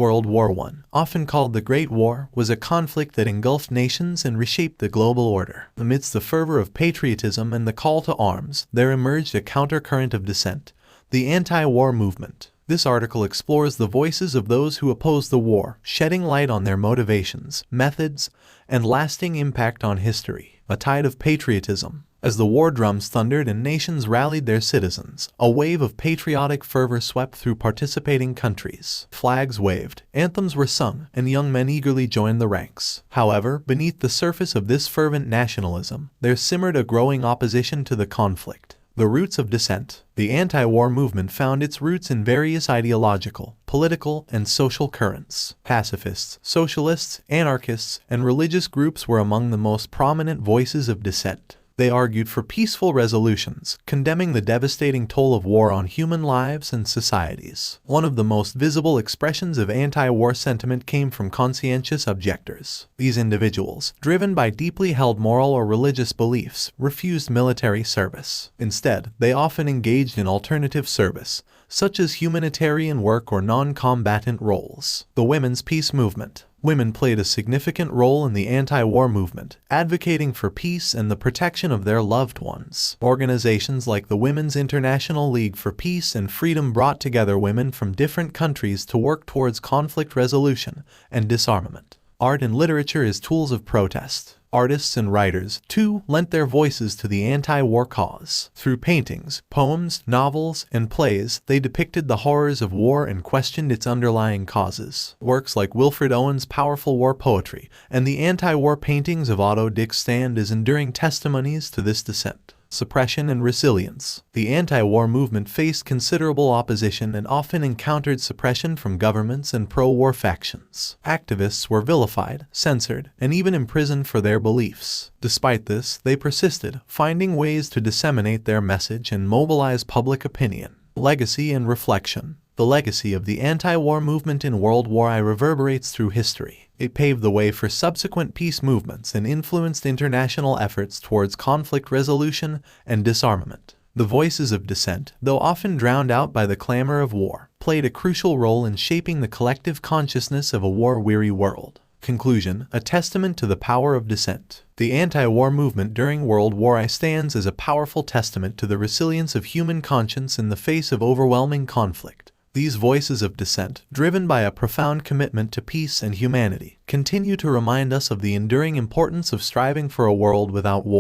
World War I, often called the Great War, was a conflict that engulfed nations and reshaped the global order. Amidst the fervor of patriotism and the call to arms, there emerged a countercurrent of dissent, the anti-war movement. This article explores the voices of those who opposed the war, shedding light on their motivations, methods, and lasting impact on history. A tide of patriotism. As the war drums thundered and nations rallied their citizens, a wave of patriotic fervor swept through participating countries. Flags waved, anthems were sung, and young men eagerly joined the ranks. However, beneath the surface of this fervent nationalism, there simmered a growing opposition to the conflict. The roots of dissent. The anti-war movement found its roots in various ideological, political, and social currents. Pacifists, socialists, anarchists, and religious groups were among the most prominent voices of dissent. They argued for peaceful resolutions, condemning the devastating toll of war on human lives and societies. One of the most visible expressions of anti-war sentiment came from conscientious objectors. These individuals, driven by deeply held moral or religious beliefs, refused military service. Instead, they often engaged in alternative service, such as humanitarian work or non-combatant roles. The women's peace movement. Women played a significant role in the anti-war movement, advocating for peace and the protection of their loved ones. Organizations like the Women's International League for Peace and Freedom brought together women from different countries to work towards conflict resolution and disarmament. Art and literature as tools of protest. Artists and writers, too, lent their voices to the anti-war cause. Through paintings, poems, novels, and plays, they depicted the horrors of war and questioned its underlying causes. Works like Wilfred Owen's powerful war poetry and the anti-war paintings of Otto Dix stand as enduring testimonies to this dissent. Suppression and resilience. The anti-war movement faced considerable opposition and often encountered suppression from governments and pro-war factions. Activists were vilified, censored, and even imprisoned for their beliefs. Despite this, they persisted, finding ways to disseminate their message and mobilize public opinion. Legacy and reflection. The legacy of the anti-war movement in World War I reverberates through history. It paved the way for subsequent peace movements and influenced international efforts towards conflict resolution and disarmament. The voices of dissent, though often drowned out by the clamor of war, played a crucial role in shaping the collective consciousness of a war-weary world. Conclusion: a testament to the power of dissent. The anti-war movement during World War I stands as a powerful testament to the resilience of human conscience in the face of overwhelming conflict. These voices of dissent, driven by a profound commitment to peace and humanity, continue to remind us of the enduring importance of striving for a world without war.